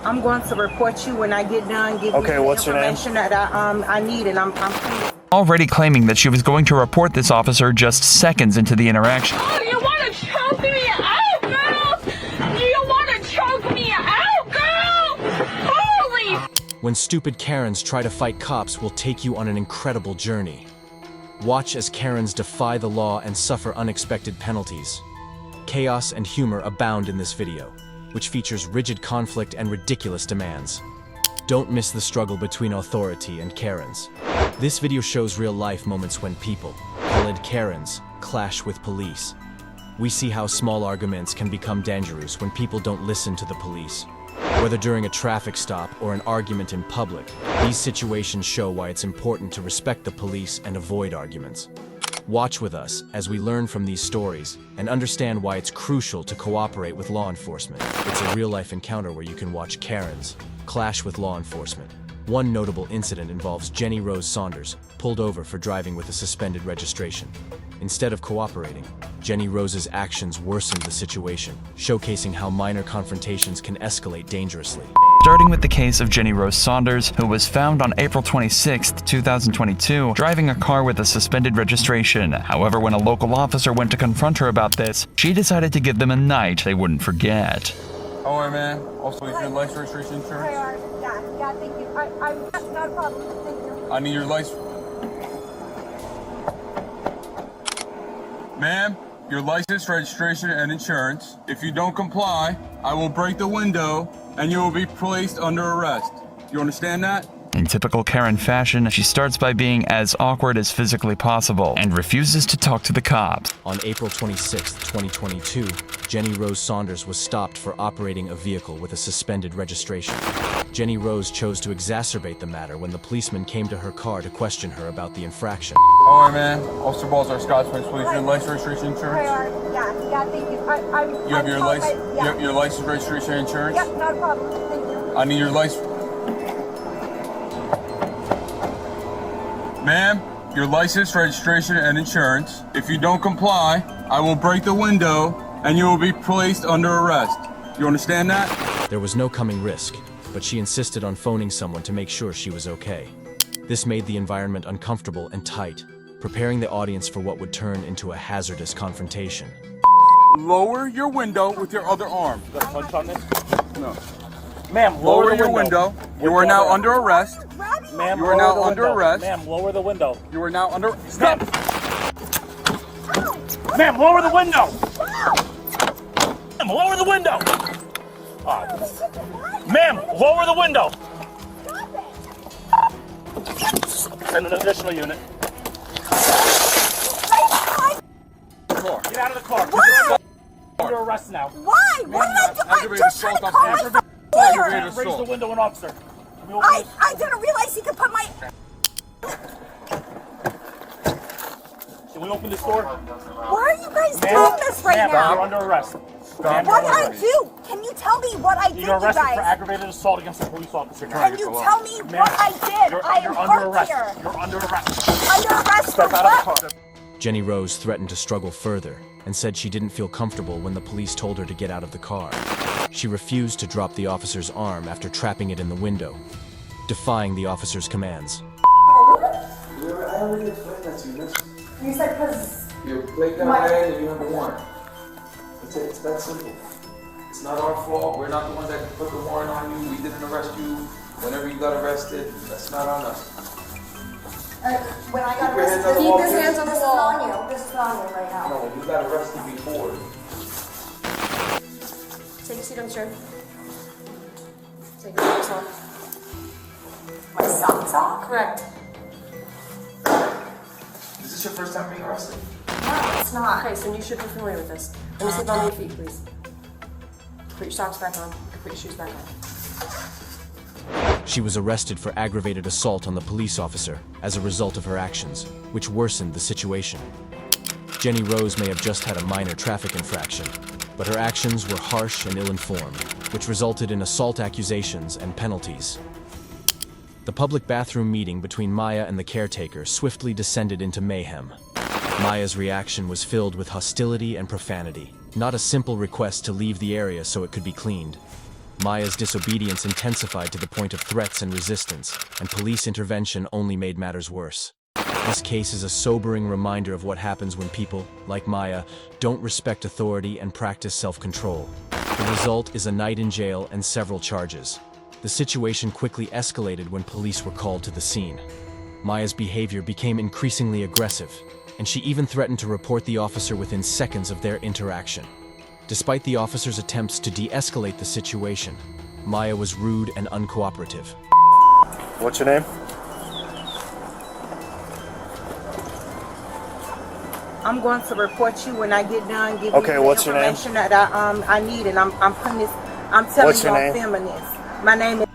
I'm going to report you when I get done. Give Okay, you the what's your name? information that I need, and I'm Already claiming that she was going to report this officer just seconds into the interaction. Oh, you want to choke me out, girl? You want to choke me out, girl? Holy... When stupid Karens try to fight cops, will take you on an incredible journey. Watch as Karens defy the law and suffer unexpected penalties. Chaos and humor abound in this video, which features rigid conflict and ridiculous demands. Don't miss the struggle between authority and Karens. This video shows real-life moments when people, called Karens, clash with police. We see how small arguments can become dangerous when people don't listen to the police. Whether during a traffic stop or an argument in public, these situations show why it's important to respect the police and avoid arguments. Watch with us as we learn from these stories and understand why it's crucial to cooperate with law enforcement. It's a real-life encounter where you can watch Karens clash with law enforcement. One notable incident involves Jenny Rose Saunders, pulled over for driving with a suspended registration. Instead of cooperating, Jenny Rose's actions worsened the situation, showcasing how minor confrontations can escalate dangerously. Starting with the case of Jenny Rose Saunders, who was found on April 26, 2022, driving a car with a suspended registration. However, when a local officer went to confront her about this, she decided to give them a night they wouldn't forget. All right, man. Also, is your license registration insurance? Yeah, thank you. That's not a problem. Thank you. I need your license. Ma'am, your license, registration, and insurance. If you don't comply, I will break the window and you will be placed under arrest. You understand that? In typical Karen fashion, she starts by being as awkward as physically possible and refuses to talk to the cops. On April 26, 2022, Jenny Rose Saunders was stopped for operating a vehicle with a suspended registration. Jenny Rose chose to exacerbate the matter when the policeman came to her car to question her about the infraction. All right, man. Officer Balzar, Scotts Plains Police. Your license, registration, insurance? Yeah, thank you. You have your license, you have your license, registration, and insurance? Yep, not a problem. Thank you. I need your license. Ma'am, your license, registration, and insurance. If you don't comply, I will break the window and you will be placed under arrest. You understand that? There was no coming risk, but she insisted on phoning someone to make sure she was okay. This made the environment uncomfortable and tight, preparing the audience for what would turn into a hazardous confrontation. Lower your window with your other arm. Got a punch on this? No. Ma'am, Lower your window. You are now under arrest. Ma'am, You are lower now the under window. arrest. Ma'am, lower the window. You are now under... Stop! Ma'am, lower the window! Ma'am, lower the window! Ma'am, lower the window! Send an additional unit. Get out of the car. Why? You're under arrest now. Why? What did I do? I just tried to call my phone. Raise the window, an officer. I didn't realize he could put my... Can we open this door? Why are you guys doing this right Ma'am, now? you're under arrest. What did I do? Can you tell me what I did, you You're arrested for guys? aggravated assault against a police officer. Can you tell me what I did? I am You're under hurt arrest. here. You're under arrest. Under arrest for Step out of the what? car. Jenny Rose threatened to struggle further and said she didn't feel comfortable when the police told her to get out of the car. She refused to drop the officer's arm after trapping it in the window, defying the officer's commands. I already explained that to you. You said because... You break that way and you have a warrant. It's that simple. It's not our fault. We're not the ones that put the warrant on you. We didn't arrest you. Whenever you got arrested, that's not on us. when I got Keep your hands on arrested... the Keep wall, his please. hands on the wall. This is on you right now. No, you got arrested before. Take a seat on the chair. Take your socks off. My socks off? Correct. Is this your first time being arrested? No, it's not. Okay, so you should be familiar with this. Let me sit on your feet, please. Put your socks back on. Put your shoes back on. She was arrested for aggravated assault on the police officer as a result of her actions, which worsened the situation. Jenny Rose may have just had a minor traffic infraction, but her actions were harsh and ill-informed, which resulted in assault accusations and penalties. The public bathroom meeting between Maya and the caretaker swiftly descended into mayhem. Maya's reaction was filled with hostility and profanity, not a simple request to leave the area so it could be cleaned. Maya's disobedience intensified to the point of threats and resistance, and police intervention only made matters worse. This case is a sobering reminder of what happens when people, like Maya, don't respect authority and practice self-control. The result is a night in jail and several charges. The situation quickly escalated when police were called to the scene. Maya's behavior became increasingly aggressive, and she even threatened to report the officer within seconds of their interaction. Despite the officer's attempts to de-escalate the situation, Maya was rude and uncooperative. What's your name? I'm going to report you when I get done giving Okay, you the what's your name? information that I need, and I'm putting this. I'm telling What's you your I'm name? filming this. My name is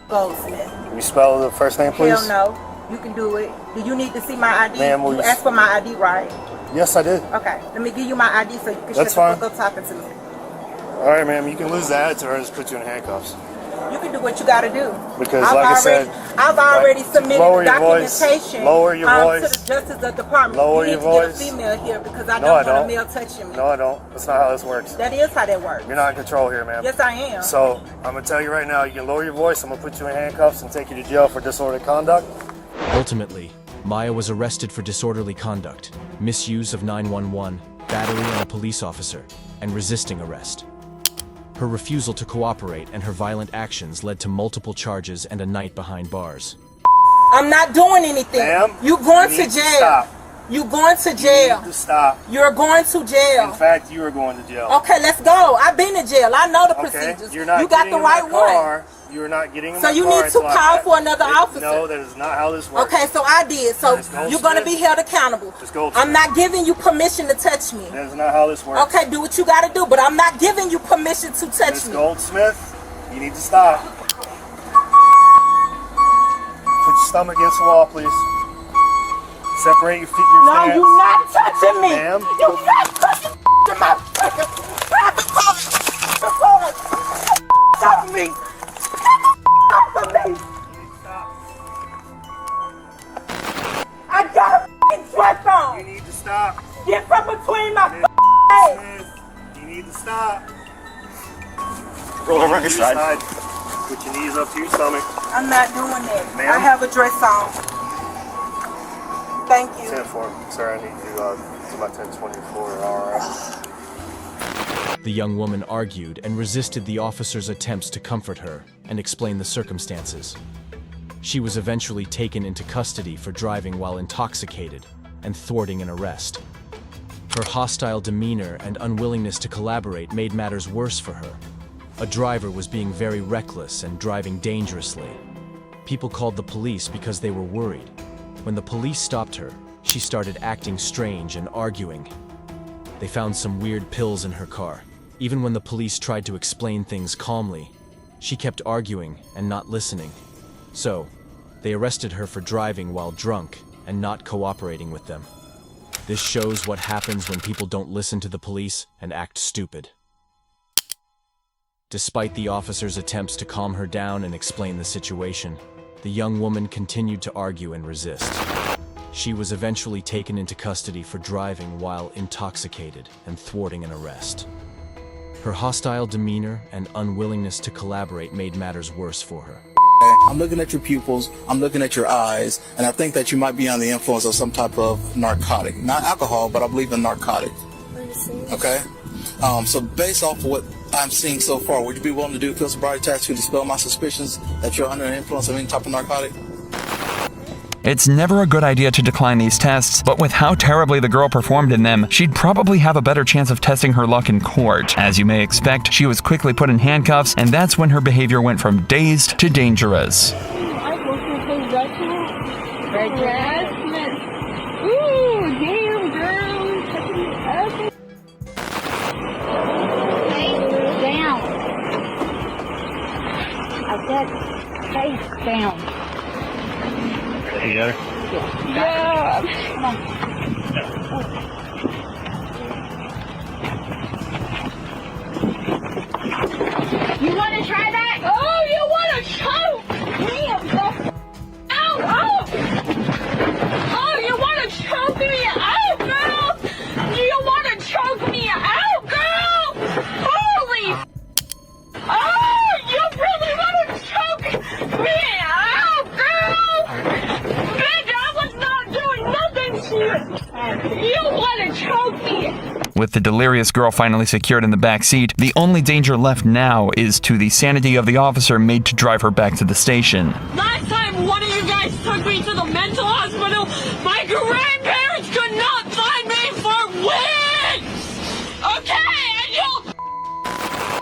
Goldsmith. Can you spell the first name, please? Hell no, you can do it. Do you need to see my ID? Ma'am, will you you asked for my ID, right? Yes, I did. Okay, let me give you my ID so you can That's shut the fine. fuck up talking to me. All right, ma'am, you can lose the attitude or just put you in handcuffs. You can do what you got to do. Because, like I said, I've already submitted lower your voice. documentation Lower your to voice. the Justice Department. Lower you your need to voice. get a female here because I No, don't I want don't. a male touching me. No, I don't. That's not how this works. That is how that works. You're not in control here, ma'am. Yes, I am. So, I'm going to tell you right now, you can lower your voice. I'm going to put you in handcuffs and take you to jail for disorderly conduct. Ultimately, Maya was arrested for disorderly conduct, misuse of 911, battery on a police officer, and resisting arrest. Her refusal to cooperate and her violent actions led to multiple charges and a night behind bars. I'm not doing anything. Ma'am, You going you to need to jail. stop. You going to You jail. need to stop. You're going to jail. In fact, you are going to jail. Okay, let's go. I've been to jail. I know the Okay? procedures. You're not You got getting the in my right one. car. You're not getting in So my you car need to until I- call for another officer. No, that is not how this works. Okay, so I did. So Ms. Goldsmith. you're going to be held accountable. Ms. Goldsmith. I'm not giving you permission to touch me. That is not how this works. Okay, do what you got to do, but I'm not giving you permission to touch Ms. me. Goldsmith, you need to stop. Put your stomach against the wall, please. Separate your feet, your No, hands. you're not touching me. Ma'am. You're not touching my fucking Stop me. Stop me. I got a fucking dress on. You need to stop. Get from between my Ms. legs. Smith, you need to stop. Roll over on your To side. Put your knees up to your stomach. I'm not doing that. Ma'am? I have a dress on. Thank you. 10-4. Sir, I need you to my 10-24. All right. The young woman argued and resisted the officer's attempts to comfort her and explain the circumstances. She was eventually taken into custody for driving while intoxicated and thwarting an arrest. Her hostile demeanor and unwillingness to collaborate made matters worse for her. A driver was being very reckless and driving dangerously. People called the police because they were worried. When the police stopped her, she started acting strange and arguing. They found some weird pills in her car. Even when the police tried to explain things calmly, she kept arguing and not listening. So, they arrested her for driving while drunk and not cooperating with them. This shows what happens when people don't listen to the police and act stupid. Despite the officer's attempts to calm her down and explain the situation, the young woman continued to argue and resist. She was eventually taken into custody for driving while intoxicated and thwarting an arrest. Her hostile demeanor and unwillingness to collaborate made matters worse for her. I'm looking at your pupils, I'm looking at your eyes, and I think that you might be under the influence of some type of narcotic. Not alcohol, but I believe in narcotic. Okay? So based off of what I'm seeing so far, would you be willing to do a field sobriety test to dispel my suspicions that you're under the influence of any type of narcotic? It's never a good idea to decline these tests, but with how terribly the girl performed in them, she'd probably have a better chance of testing her luck in court. As you may expect, she was quickly put in handcuffs, and that's when her behavior went from dazed to dangerous. I go for harassment. Ooh, damn, girl. Touching me up. Face down. I said face down. You got her? Yeah. Come on. You want to try that? Oh, you want to choke? Damn. Ow, ow. Oh, you want to choke me out, girl? You want to choke me out, girl? Holy. Oh. With the delirious girl finally secured in the back seat, the only danger left now is to the sanity of the officer made to drive her back to the station. Last time one of you guys took me to the mental hospital, my grandparents could not find me for weeks! Okay, and you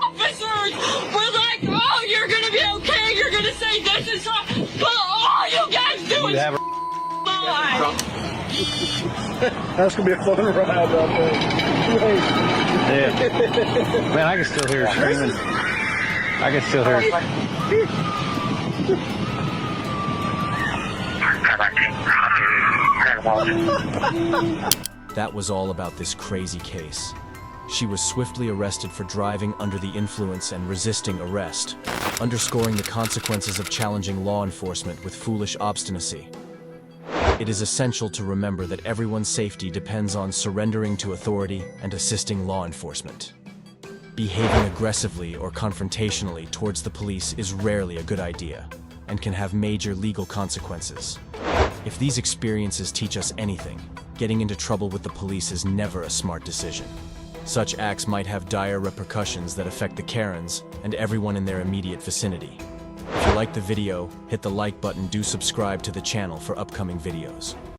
officers were like, oh, you're gonna be okay, you're gonna say this is wrong, but all you guys do is lie. That's gonna be a fun ride out there. Yeah. Man, I can still hear her screaming. I can still hear her. That was all about this crazy case. She was swiftly arrested for driving under the influence and resisting arrest, underscoring the consequences of challenging law enforcement with foolish obstinacy. It is essential to remember that everyone's safety depends on surrendering to authority and assisting law enforcement. Behaving aggressively or confrontationally towards the police is rarely a good idea and can have major legal consequences. If these experiences teach us anything, getting into trouble with the police is never a smart decision. Such acts might have dire repercussions that affect the Karens and everyone in their immediate vicinity. If you like the video, hit the like button, do subscribe to the channel for upcoming videos.